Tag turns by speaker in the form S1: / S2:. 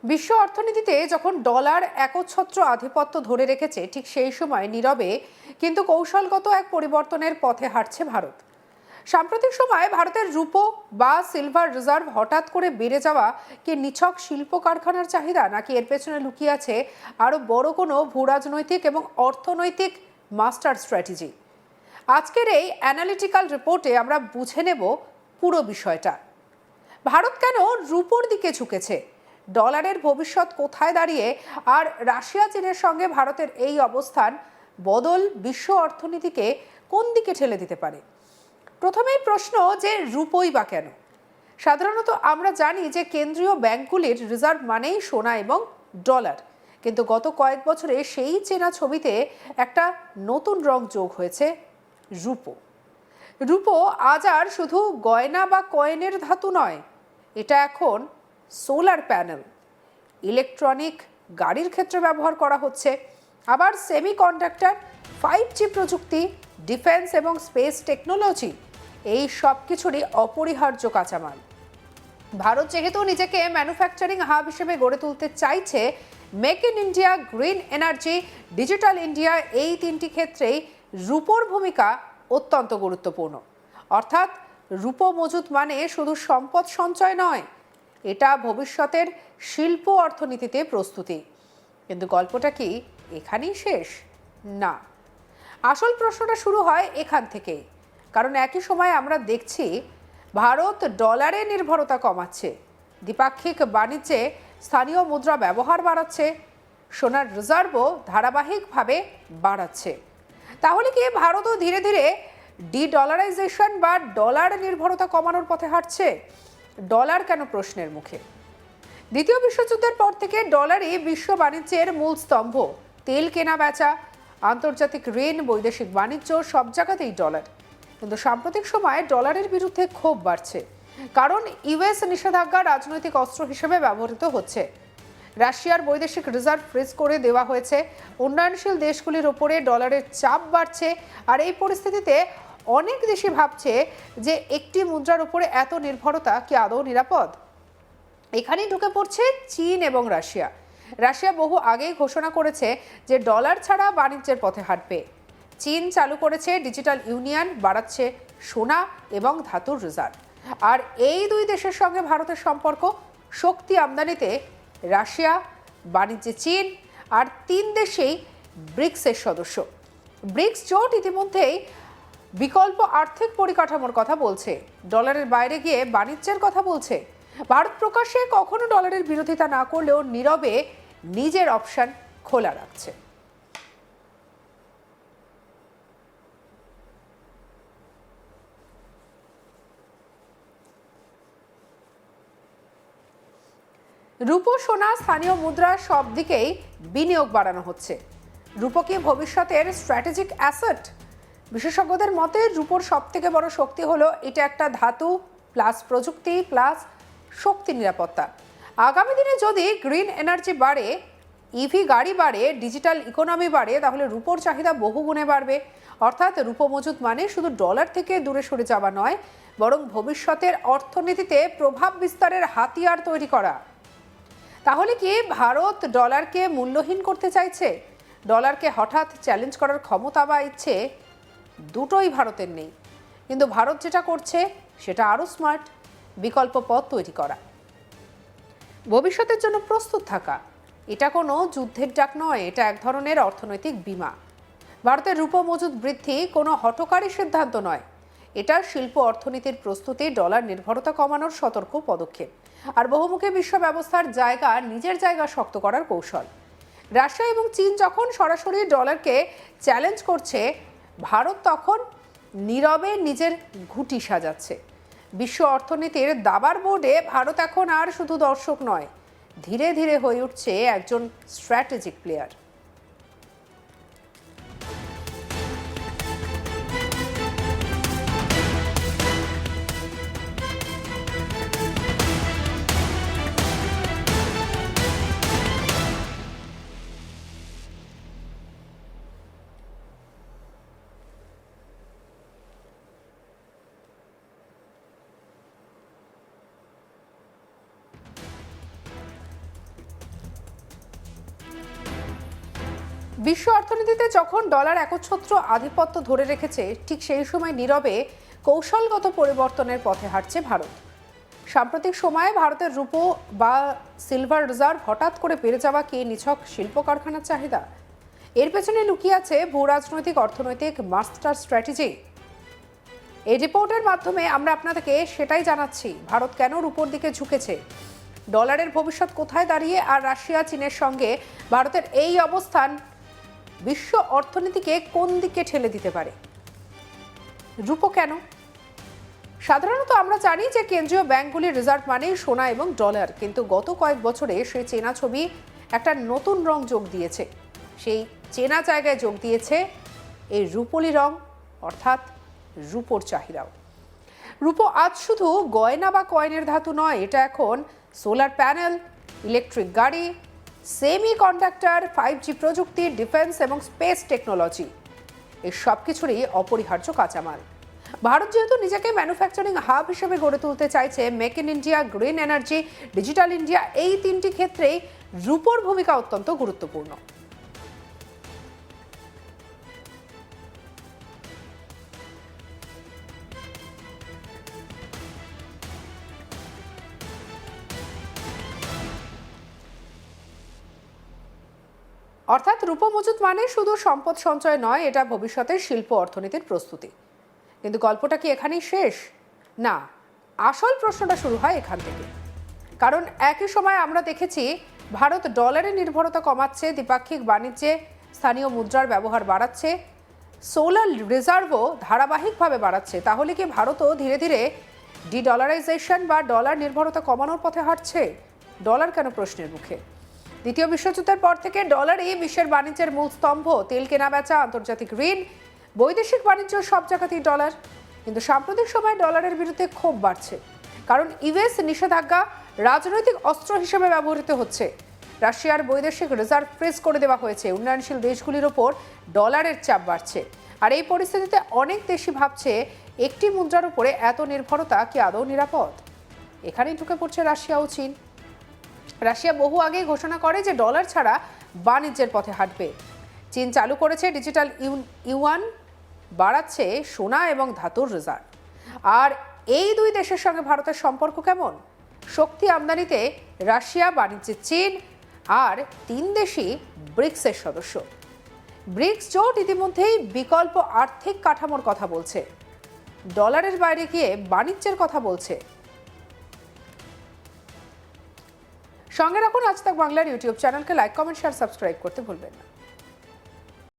S1: বিশ্ব অর্থনীতিতে যখন ডলার একচ্ছত্র আধিপত্য ধরে রেখেছে, ঠিক সেই সময় নীরবে কিন্তু কৌশলগত এক পরিবর্তনের পথে হাঁটছে ভারত। সাম্প্রতিক সময়ে ভারতের রূপো বা সিলভার রিজার্ভ হঠাৎ করে বেড়ে যাওয়া কি নিছক শিল্প কারখানার চাহিদা, নাকি এর পেছনে লুকিয়ে আছে আরো বড় কোনো ভূরাজনৈতিক এবং অর্থনৈতিক মাস্টার স্ট্র্যাটেজি? আজকের এই অ্যানালিটিক্যাল রিপোর্টে আমরা বুঝে নেব পুরো বিষয়টা। ভারত কেন রূপোর দিকে ঝুঁকেছে, ডলারের ভবিষ্যৎ কোথায় দাঁড়িয়ে, আর রাশিয়া চীনের সঙ্গে ভারতের এই অবস্থান বদল বিশ্ব অর্থনীতিকে কোন দিকে ঠেলে দিতে পারে। প্রথমেই প্রশ্ন যে রূপোই বা কেন। সাধারণত আমরা জানি যে কেন্দ্রীয় ব্যাংকগুলির রিজার্ভ মানেই সোনা এবং ডলার, কিন্তু গত কয়েক বছরে সেই চেনা ছবিতে একটা নতুন রং যোগ হয়েছে, রূপো। রূপো আজ আর শুধু গয়না বা কয়েনের ধাতু নয়, এটা এখন সোলার প্যানেল, ইলেকট্রনিক গাড়ির ক্ষেত্রে ব্যবহার করা হচ্ছে, আবার সেমিকন্ডাক্টর, 5G প্রযুক্তি, ডিফেন্স এবং স্পেস টেকনোলজি, এই সব কিছুরই অপরিহার্য কাঁচামাল। ভারত যেহেতু নিজেকে ম্যানুফ্যাকচারিং হাব হিসেবে গড়ে তুলতে চাইছে, make in India, green energy, digital India, এই তিনটি ক্ষেত্রেই রূপোর ভূমিকা অত্যন্ত গুরুত্বপূর্ণ। অর্থাৎ রূপো মজুত মানে শুধু সম্পদ সঞ্চয় নয়, এটা ভবিষ্যতের শিল্প অর্থনীতিতে প্রস্তুতি। কিন্তু গল্পটা কি এখানেই শেষ? না, আসল প্রশ্নটা শুরু হয় এখান থেকেই। কারণ একই সময় আমরা দেখছি ভারত ডলারে নির্ভরতা কমাচ্ছে, দ্বিপাক্ষিক বাণিজ্যে স্থানীয় মুদ্রা ব্যবহার বাড়াচ্ছে, সোনার রিজার্ভও ধারাবাহিকভাবে বাড়াচ্ছে। তাহলে কি ভারতও ধীরে ধীরে ডলারাইজেশন বা ডলার নির্ভরতা কমানোর পথে হাঁটছে? ডলার কেন প্রশ্নের মুখে? দ্বিতীয় বিশ্বযুদ্ধের পর থেকে ডলারই বিশ্ব বাণিজ্যের মূল স্তম্ভ। তেল কেনা বেচা, আন্তর্জাতিক ঋণ, বৈদেশিক বাণিজ্য, সব জায়গাতেই ডলার। কিন্তু সাম্প্রতিক সময়ে ডলারের বিরুদ্ধে ক্ষোভ বাড়ছে, কারণ ইউএস নিষেধাজ্ঞা রাজনৈতিক অস্ত্র হিসেবে ব্যবহৃত হচ্ছে। রাশিয়ার বৈদেশিক রিজার্ভ ফ্রিজ করে দেওয়া হয়েছে, উন্নয়নশীল দেশগুলির ওপরে ডলারের চাপ বাড়ছে। আর এই পরিস্থিতিতে অনেক দেশই ভাবছে যে একটি মুদ্রার উপরে এত নির্ভরতা কি আদৌ নিরাপদ? এখানেই ঢুকে পড়ছে চীন এবং রাশিয়া। রাশিয়া বহু আগেই ঘোষণা করেছে যে ডলার ছাড়া বাণিজ্যের পথে হাঁটবে। চীন চালু করেছে ডিজিটাল ইউনিয়ন, বাড়াচ্ছে সোনা এবং ধাতুর রিজার্ভ। আর এই দুই দেশের সঙ্গে ভারতের সম্পর্ক, শক্তি আমদানিতে রাশিয়া, বাণিজ্যে চীন, আর তিন দেশেই ব্রিক্সের সদস্য। ব্রিক্স জোট ইতিমধ্যেই বিকল্প আর্থিক পরিকাঠামোর কথা বলছে, ডলারের বাইরে গিয়ে বাণিজ্যের কথা বলছে। ভারত প্রকাশ্যে কখনো ডলারের বিরোধিতা না করলেও নীরবে নিজের অপশন খোলা রাখছে। রূপো, সোনা, স্থানীয় মুদ্রা, সব দিকেই বিনিয়োগ বাড়ানো হচ্ছে। রূপো কি ভবিষ্যতের স্ট্র্যাটেজিক অ্যাসেট? বিশেষজ্ঞদের মতে রূপোর সব থেকে বড় শক্তি হলো এটা একটা ধাতু প্লাস প্রযুক্তি প্লাস শক্তি নিরাপত্তা। আগামী দিনে যদি গ্রিন এনার্জি বাড়ে, ইভি গাড়ি বাড়ে, ডিজিটাল ইকোনমি বাড়ে, তাহলে রূপোর চাহিদা বহুগুণে বাড়বে। অর্থাৎ রূপো মজুত মানে শুধু ডলার থেকে দূরে সরে যাওয়া নয়, বরং ভবিষ্যতের অর্থনীতিতে প্রভাব বিস্তারের হাতিয়ার তৈরি করা। তাহলে কি ভারত ডলারকে মূল্যহীন করতে চাইছে? ডলারকে হঠাৎ চ্যালেঞ্জ করার ক্ষমতা বা ইচ্ছে দুটোই ভারতের নেই। কিন্তু ভারত যেটা করছে সেটা আরও স্মার্ট, বিকল্প পথ তৈরি করা, ভবিষ্যতের জন্য প্রস্তুত থাকা। এটা কোনো যুদ্ধের ডাক নয়, এটা এক ধরনের অর্থনৈতিক বীমা। ভারতের রূপো মজুদ বৃদ্ধি কোনো হঠকারী সিদ্ধান্ত নয়, এটা শিল্প অর্থনীতির প্রস্তুতি, ডলার নির্ভরতা কমানোর সতর্ক পদক্ষেপ, আর বহুমুখী বিশ্ব ব্যবস্থার জায়গা, নিজের জায়গা শক্ত করার কৌশল। রাশিয়া এবং চীন যখন সরাসরি ডলারকে চ্যালেঞ্জ করছে, ভারত তখন নীরবে নিজের ঘুঁটি সাজাচ্ছে। বিশ্ব অর্থনীতির দাবার বোর্ডে ভারত এখন আর শুধু দর্শক নয়, ধীরে ধীরে হয়ে উঠছে একজন স্ট্র্যাটেজিক প্লেয়ার। বিশ্ব অর্থনীতিতে যখন ডলার একচ্ছত্র আধিপত্য ধরে রেখেছে, ঠিক সেই সময় নীরবে কৌশলগত পরিবর্তনের পথে হাঁটছে ভারত। সাম্প্রতিক সময়ে ভারতের রূপো বা সিলভার রিজার্ভ হঠাৎ করে বেড়ে যাওয়া কি নিছক শিল্প কারখানার চাহিদা? এর পেছনে লুকিয়ে আছে ভূ রাজনৈতিক অর্থনৈতিক মাস্টার স্ট্র্যাটেজি। এই রিপোর্টের মাধ্যমে আমরা আপনাদেরকে সেটাই জানাচ্ছি, ভারত কেন রূপোর দিকে ঝুঁকেছে, ডলারের ভবিষ্যৎ কোথায় দাঁড়িয়ে, আর রাশিয়া চীনের সঙ্গে ভারতের এই অবস্থান বিশ্ব অর্থনীতিকে কোন দিকে ঠেলে দিতে পারে। রূপো কেন? সাধারণত আমরা জানি যে কেন্দ্রীয় ব্যাংকগুলির রিজার্ভ মানেই সোনা এবং ডলার, কিন্তু গত কয়েক বছরে সেই চেনা ছবি একটা নতুন রং যোগ দিয়েছে। সেই চেনা জায়গায় যোগ দিয়েছে এই রূপোলি রং, অর্থাৎ রূপোর চাহিদাও। রূপো আজ শুধু গয়না বা কয়েনের ধাতু নয়, এটা এখন সোলার প্যানেল, ইলেকট্রিক গাড়ি, সেমি কন্ডাক্টর, 5G প্রযুক্তি, ডিফেন্স এবং স্পেস টেকনোলজি, এই সব কিছুরই অপরিহার্য কাঁচামাল। ভারত যেহেতু নিজেকে ম্যানুফ্যাকচারিং হাব হিসেবে গড়ে তুলতে চাইছে, make in India, green energy, digital India, এই তিনটি ক্ষেত্রেই রূপোর ভূমিকা অত্যন্ত গুরুত্বপূর্ণ। অর্থাৎ রূপো মজুত মানে শুধু সম্পদ সঞ্চয় নয়, এটা ভবিষ্যতের শিল্প অর্থনীতির প্রস্তুতি। কিন্তু গল্পটা কি এখানেই শেষ? না, আসল প্রশ্নটা শুরু হয় এখান থেকে। কারণ একই সময় আমরা দেখেছি ভারত ডলারের নির্ভরতা কমাচ্ছে, দ্বিপাক্ষিক বাণিজ্যে স্থানীয় মুদ্রার ব্যবহার বাড়াচ্ছে, সোলার রিজার্ভও ধারাবাহিকভাবে বাড়াচ্ছে। তাহলে কি ভারতও ধীরে ধীরে ডিডলারাইজেশন বা ডলার নির্ভরতা কমানোর পথে হাঁটছে? ডলার কেন প্রশ্নের মুখে? দ্বিতীয় বিশ্বযুদ্ধের পর থেকে ডলারই বিশ্বের বাণিজ্যের মূল স্তম্ভ। তেল কেনা বেচা, আন্তর্জাতিক ঋণ, বৈদেশিক বাণিজ্য, সব জায়গাতেই ডলার। কিন্তু সাম্প্রতিক সময়ে ডলারের বিরুদ্ধে ক্ষোভ বাড়ছে, কারণ ইউএস নিষেধাজ্ঞা রাজনৈতিক অস্ত্র হিসেবে ব্যবহৃত হচ্ছে। রাশিয়ার বৈদেশিক রিজার্ভ ফ্রিজ করে দেওয়া হয়েছে। উন্নয়নশীল দেশগুলির ওপর ডলারের চাপ বাড়ছে। আর এই পরিস্থিতিতে অনেক দেশই ভাবছে, একটি মুদ্রার উপরে এত নির্ভরতা কি আদৌ নিরাপদ? এখানেই ঢুকে পড়ছে রাশিয়া ও চীন। রাশিয়া বহু আগেই ঘোষণা করে যে ডলার ছাড়া বাণিজ্যের পথে হাঁটবে। চীন চালু করেছে ডিজিটাল ইউয়ান, বাড়াচ্ছে সোনা এবং ধাতুর রিজার্ভ। আর এই দুই দেশের সঙ্গে ভারতের সম্পর্ক কেমন? শক্তি আমদানিতে রাশিয়া, বাণিজ্যে চীন, আর তিন দেশই ব্রিক্সের সদস্য। ব্রিক্স জোট ইতিমধ্যেই বিকল্প আর্থিক কাঠামোর কথা বলছে, ডলারের বাইরে গিয়ে বাণিজ্যের কথা বলছে। সঙ্গে রাখুন আজ তাক বাংলার ইউটিউব চ্যানেলকে, লাইক, কমেন্ট, শেয়ার, সাবস্ক্রাইব করতে ভুলবেন না।